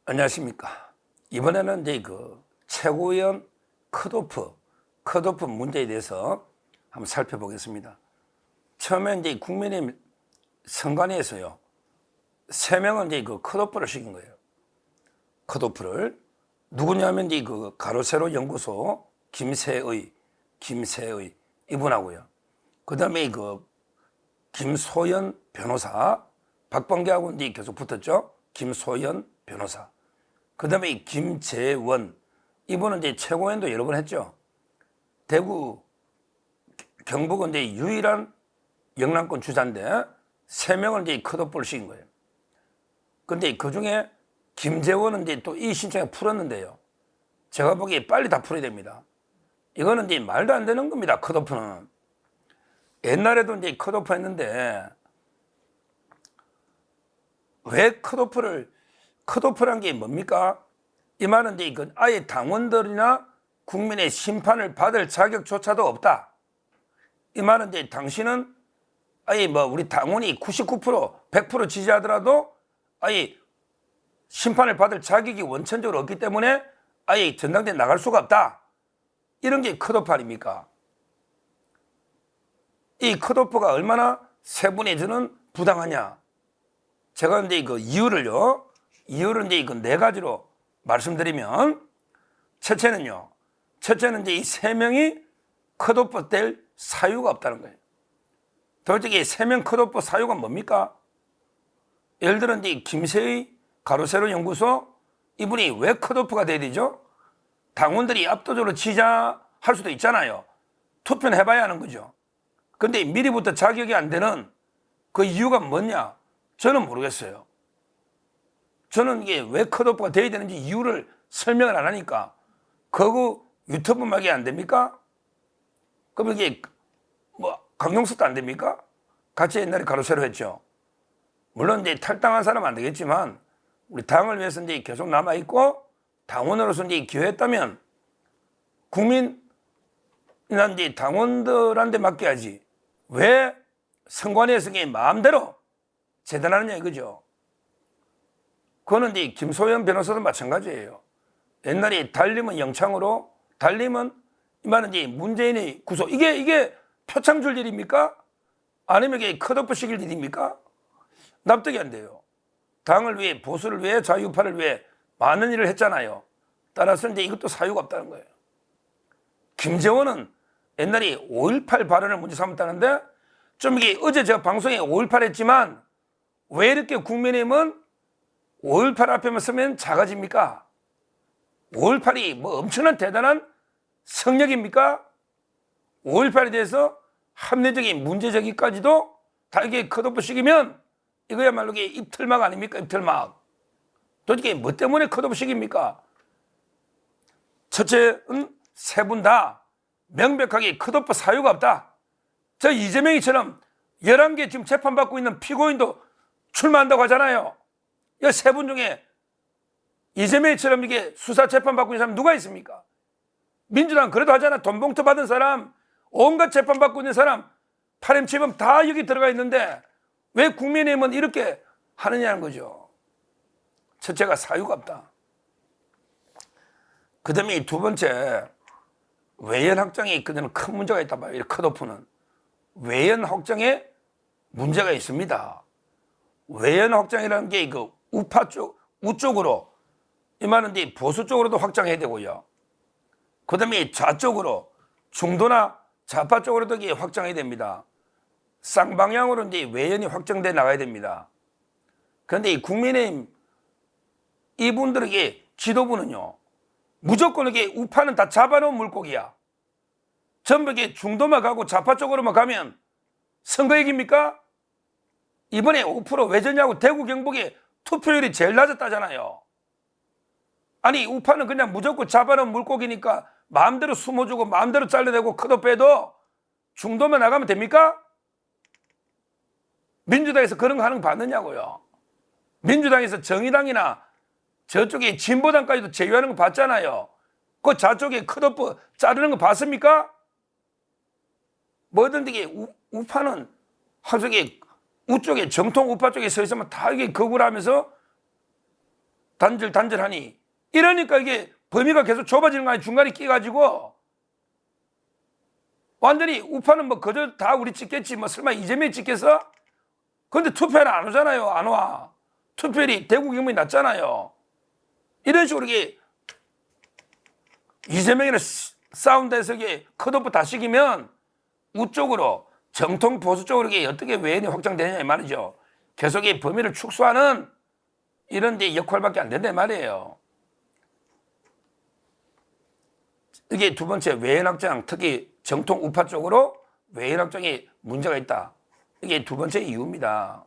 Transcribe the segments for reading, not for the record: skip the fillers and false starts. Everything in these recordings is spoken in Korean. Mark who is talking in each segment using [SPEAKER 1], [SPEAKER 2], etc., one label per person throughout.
[SPEAKER 1] 안녕하십니까. 이번에는 이제 최고위원 컷오프 문제에 대해서 한번 살펴보겠습니다. 처음에 이제 국민의힘 선관위에서요, 3명은 이제 컷오프를 시킨 거예요. 컷오프를. 누구냐면 이제 가로세로 연구소 김세의 이분하고요. 그 다음에 김소연 변호사, 박범계하고 이제 계속 붙었죠. 김소연 변호사. 그 다음에 김재원, 이분은 이제 최고위원도 여러 번 했죠. 대구, 경북은 이제 유일한 영남권 주자인데 3명을 이제 컷오프를 시킨 거예요. 근데 그 중에 김재원은 이제 또 이 신청에 풀었는데요. 제가 보기에 빨리 다 풀어야 됩니다. 이거는 이제 말도 안 되는 겁니다. 컷오프는. 옛날에도 이제 컷오프 했는데 왜 컷오프란 게 뭡니까? 이 말은 이제 아예 당원들이나 국민의 심판을 받을 자격조차도 없다. 이 말은 이제 당신은 아예 우리 당원이 99%, 100% 지지하더라도 아예 심판을 받을 자격이 원천적으로 없기 때문에 아예 전당대에 나갈 수가 없다. 이런 게 컷오프 아닙니까? 이 컷오프가 얼마나 세 분이 저는 부당하냐. 제가 이제 이유를 이제 4가지로 말씀드리면, 첫째는 이제 이 3명이 컷오프 될 사유가 없다는 거예요. 도대체 이 3명 컷오프 사유가 뭡니까? 예를 들어 이제 김세의 가로세로 연구소, 이분이 왜 컷오프가 돼야 되죠? 당원들이 압도적으로 지지할 수도 있잖아요. 투표는 해봐야 하는 거죠. 근데 미리부터 자격이 안 되는 그 이유가 뭐냐? 저는 모르겠어요. 저는 이게 왜 컷오프가 돼야 되는지 이유를 설명을 안 하니까 그거 유튜브 막이 안 됩니까? 그럼 이게 강용석도 안 됩니까? 같이 옛날에 가로세로 했죠. 물론 이제 탈당한 사람은 안 되겠지만 우리 당을 위해서 이제 계속 남아있고 당원으로서 이제 기여했다면 국민이나 이제 당원들한테 맡겨야지. 왜 선관위에서 마음대로 재단하느냐 이거죠. 그거는 이제 김소연 변호사도 마찬가지예요. 옛날에 달림은 영창으로, 달림은 이 말은 이제 문재인의 구속, 이게 표창 줄 일입니까? 아니면 이게 컷오프 시킬 일입니까? 납득이 안 돼요. 당을 위해, 보수를 위해, 자유파를 위해 많은 일을 했잖아요. 따라서 이제 이것도 사유가 없다는 거예요. 김재원은 옛날에 5.18 발언을 문제 삼았다는데, 좀 이게 어제 제가 방송에 5.18 했지만 왜 이렇게 국민의힘은 5.18 앞에만 서면 작아집니까? 5.18이 엄청난 대단한 성역입니까? 5.18에 대해서 합리적인 문제제기까지도 다 이게 컷오프 시키면 이거야말로 이게 입틀막 아닙니까? 입틀막. 도대체 뭐 때문에 컷오프 시킵니까? 첫째는 세 분 다 명백하게 컷오프 사유가 없다. 저 이재명이처럼 11개 지금 재판받고 있는 피고인도 출마한다고 하잖아요. 이 세 분 중에 이재명이처럼 이게 수사 재판받고 있는 사람 누가 있습니까? 민주당 그래도 하잖아. 돈 봉투 받은 사람, 온갖 재판받고 있는 사람, 파렴치범 다 여기 들어가 있는데 왜 국민의힘은 이렇게 하느냐는 거죠. 첫째가 사유가 없다. 그 다음에 두 번째, 외연 확장이 그냥 큰 문제가 있다 봐요. 이 컷오프는. 외연 확장에 문제가 있습니다. 외연 확장이라는 게 우파 쪽, 우쪽으로, 이 말은 이제 보수 쪽으로도 확장해야 되고요. 그 다음에 좌쪽으로, 중도나 좌파 쪽으로도 이게 확장해야 됩니다. 쌍방향으로 이제 외연이 확장돼 나가야 됩니다. 그런데 이 국민의힘 이분들에게 지도부는요, 무조건 이게 우파는 다 잡아놓은 물고기야. 전부 이게 중도만 가고 좌파 쪽으로만 가면 선거 얘기입니까? 이번에 5% 외전이하고 대구 경북에 투표율이 제일 낮았다잖아요. 아니 우파는 그냥 무조건 잡아놓은 물고기니까 마음대로 숨어주고 마음대로 잘라내고 컷오프 빼도 중도만 나가면 됩니까? 민주당에서 그런 거 하는 거 봤느냐고요. 민주당에서 정의당이나 저쪽에 진보당까지도 제외하는 거 봤잖아요. 그 좌쪽에 컷오프 자르는 거 봤습니까? 뭐든지 우파는 한쪽에 우쪽에 정통 우파 쪽에 서 있으면 다 이게 거부를 하면서 단절하니 이러니까 이게 범위가 계속 좁아지는 거 아니야. 중간에 끼가지고 완전히 우파는 뭐 그저 다 우리 찍겠지 뭐 설마 이재명이 찍겠어? 근데 투표는 안 오잖아요. 안 와. 투표율이 대구 경북이 낮잖아요. 이런 식으로 이게 이재명이랑 싸운다 해서 이게 컷오프 다 시키면 우쪽으로 정통 보수 쪽으로 이게 어떻게 외연이 확장되냐 이 말이죠. 계속 이 범위를 축소하는 이런 데 역할밖에 안 된다 이 말이에요. 이게 두 번째 외연 확장, 특히 정통 우파 쪽으로 외연 확장에 문제가 있다. 이게 두 번째 이유입니다.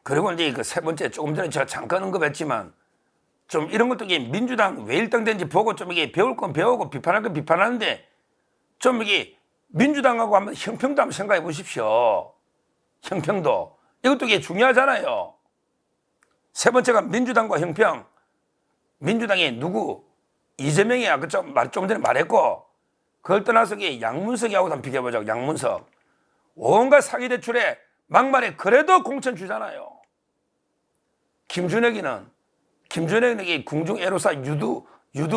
[SPEAKER 1] 그리고 이제 그 세 번째, 조금 전에 제가 잠깐 언급했지만 좀 이런 것도 이게 민주당 왜 일당된지 보고 좀 이게 배울 건 배우고 비판할 건 비판하는데 좀 이게 민주당하고 한번 형평도 한번 생각해 보십시오. 형평도. 이것도 이게 중요하잖아요. 세 번째가 민주당과 형평. 민주당이 누구? 이재명이 아까 조금 전에 말했고 그걸 떠나서 이게 양문석이하고 한번 비교해보자고. 양문석. 온갖 사기 대출에 막말에 그래도 공천 주잖아요. 김준혁이는 궁중 애로사 유두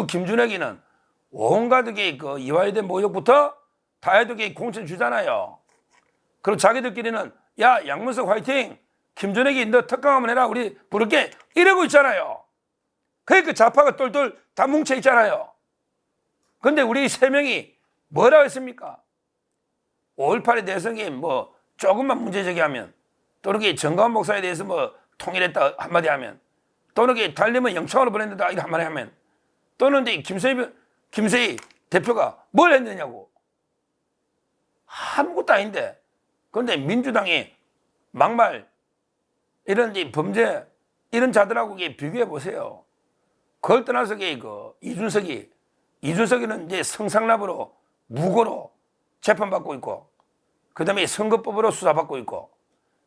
[SPEAKER 1] 김준혁이는 온갖 그 이화여대 모욕부터 다 해도 공천 주잖아요. 그리고 자기들끼리는 야 양문석 화이팅, 김준혁이 너 특강 한번 해라 우리 부를게 이러고 있잖아요. 그러니까 좌파가 똘똘 다 뭉쳐 있잖아요. 근데 우리 세 명이 뭐라고 했습니까? 5.18에 대해서 뭐 조금만 문제 제기하면 또는 정가원 목사에 대해서 뭐 통일했다 한마디 하면 또는 달리면 영창으로 보냈다 이렇게 한마디 하면 또는 김세희 대표가 뭘 했느냐고. 아무것도 아닌데. 그런데 민주당이 막말 이런 범죄 이런 자들하고 비교해 보세요. 그걸 떠나서 이준석이는 이제 성상납으로 무고로 재판받고 있고 그 다음에 선거법으로 수사받고 있고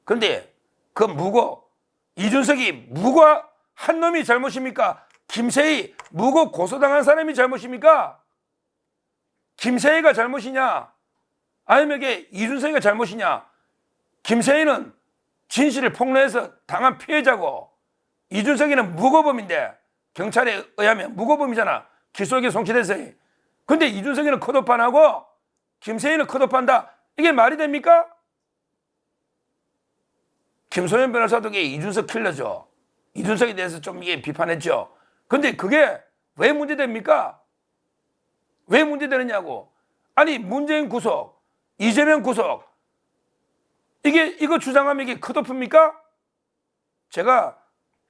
[SPEAKER 1] 그런데 그 무고 이준석이 무고한 놈이 잘못입니까? 김세희 무고 고소당한 사람이 잘못입니까? 김세희가 잘못이냐? 아니면 이게 이준석이가 잘못이냐? 김세희는 진실을 폭로해서 당한 피해자고 이준석이는 무고범인데 경찰에 의하면 무고범이잖아. 기소유예 송치돼서. 근데 이준석이는 컷오프 안 하고 김세희는 컷오프 한다. 이게 말이 됩니까? 김소연 변호사도 이준석 킬러죠. 이준석에 대해서 좀 비판했죠. 근데 그게 왜 문제됩니까? 왜 문제되느냐고. 아니 문재인 구속, 이재명 구속 이거 주장하면 이게 컷오프입니까? 제가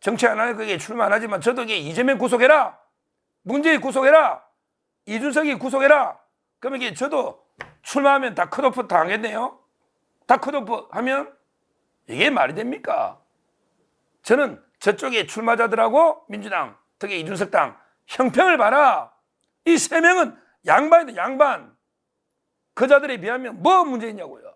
[SPEAKER 1] 정치 안 하는 그게 출마 안 하지만 저도 이재명 구속해라, 문재인 구속해라, 이준석이 구속해라. 그러면 저도 출마하면 다 컷오프 당하겠네요. 다 컷오프 하면 이게 말이 됩니까? 저는 저쪽에 출마자들하고 민주당, 특히 이준석 당 형평을 봐라. 이 세 명은 양반이다, 양반. 그 자들에 비하면 뭐 문제 있냐고요.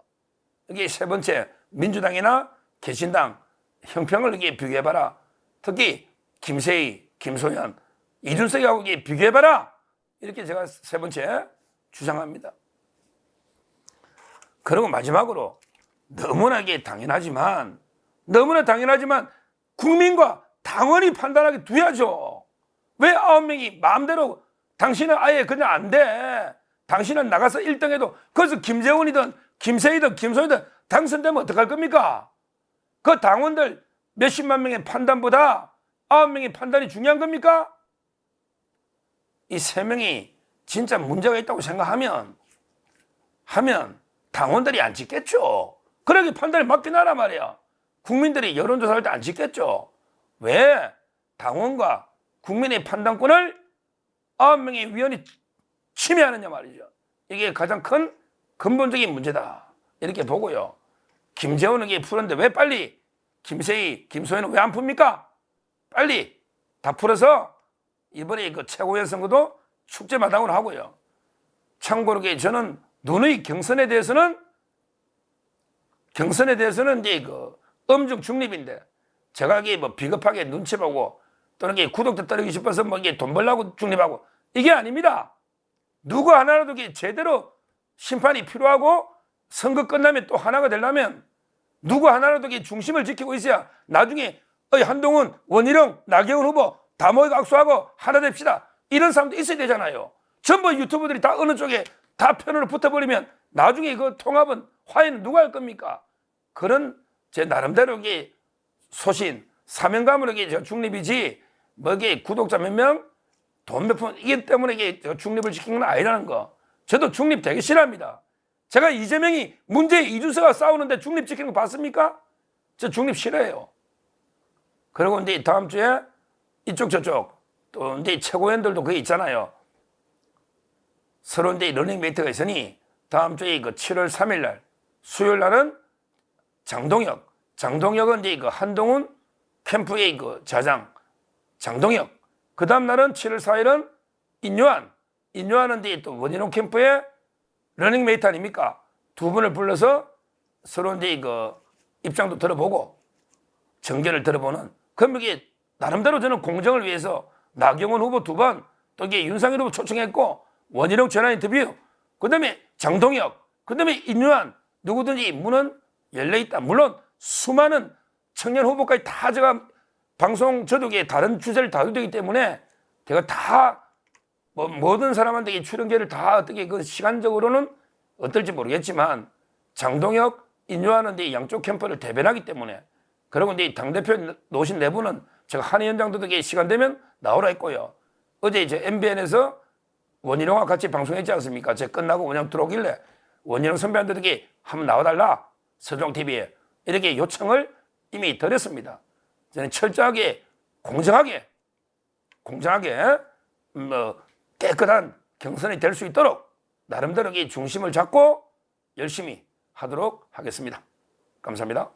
[SPEAKER 1] 이게 세 번째, 민주당이나 개신당 형평을 이게 비교해봐라. 특히 김세희, 김소연, 이준석하고 이게 비교해봐라. 이렇게 제가 세 번째 주장합니다. 그리고 마지막으로 너무나 당연하지만 국민과 당원이 판단하게 두야죠. 왜 9명이 마음대로 당신은 아예 그냥 안 돼. 당신은 나가서 1등해도 그래서 김재원이든 김세희든 김소희든 당선되면 어떡할 겁니까? 그 당원들 몇십만 명의 판단보다 9명의 판단이 중요한 겁니까? 이 세 명이 진짜 문제가 있다고 생각하면 당원들이 안 짓겠죠. 그러게 판단을 맡긴 하란 말이야. 국민들이 여론조사할 때 안 짓겠죠. 왜? 당원과 국민의 판단권을 9명의 위원이 침해하느냐 말이죠. 이게 가장 큰 근본적인 문제다. 이렇게 보고요. 김재원은 이게 푸는데 왜 빨리 김세희, 김소연은 왜 안 풉니까? 빨리 다 풀어서 이번에 그 최고위원 선거도 축제마당으로 하고요. 참고로 저는 누누이 경선에 대해서는 이제 엄중 중립인데 제가 이게 비겁하게 눈치 보고 또는 구독자 떨어지고 싶어서 돈 벌려고 중립하고 이게 아닙니다. 누구 하나라도 제대로 심판이 필요하고 선거 끝나면 또 하나가 되려면 누구 하나라도 중심을 지키고 있어야 나중에 한동훈, 원희룡, 나경원 후보 다 모이고 악수하고 하나 됩시다. 이런 사람도 있어야 되잖아요. 전부 유튜버들이 다 어느 쪽에 다 편으로 붙어버리면 나중에 그 통합은 화해는 누가 할 겁니까? 그런 제 나름대로 이게 소신, 사명감으로 이게 중립이지 뭐 이게 구독자 몇 명, 돈 몇 푼 이게 때문에 이게 중립을 지키는 건 아니라는 거. 저도 중립 되게 싫어합니다. 제가 이재명이 문재인 이준석과 싸우는데 중립 지키는 거 봤습니까? 저 중립 싫어해요. 그리고 이제 다음 주에 이쪽 저쪽 또 이제 최고위원들도 거기 있잖아요. 서로 이제 러닝메이트가 있으니 다음 주에 그 7월 3일 날 수요일 날은 장동혁은 이제 그 한동훈 캠프의 그 자장 장동혁. 그 다음 날은 7월 4일은 인요한은 이제 또 원희룡 캠프의 러닝메이트 아닙니까? 두 분을 불러서 서로 이제 그 입장도 들어보고 정견을 들어보는. 그럼 이게 나름대로 저는 공정을 위해서 나경원 후보 2번 또 이게 윤상현 후보 초청했고 원희룡 전화 인터뷰 그다음에 장동혁 그다음에 인요한 누구든지 문은 열려있다. 물론 수많은 청년 후보까지 다 제가 방송 저도 다른 주제를 다루기 되기 때문에 제가 다 뭐 모든 사람한테 이 출연계를 다 어떻게 그 시간적으로는 어떨지 모르겠지만 장동혁, 인요한은 이제 양쪽 캠프를 대변하기 때문에 그리고 이제 당대표 노신 내부는 제가 한위원장도 되게 시간 되면 나오라 했고요. 어제 이제 MBN에서 원희룡과 같이 방송했지 않습니까? 제가 끝나고 원희룡 들어오길래 원희룡 선배한테 되게 한번 나와달라 서종TV에 이렇게 요청을 이미 드렸습니다. 저는 철저하게 공정하게 깨끗한 경선이 될 수 있도록 나름대로 이 중심을 잡고 열심히 하도록 하겠습니다. 감사합니다.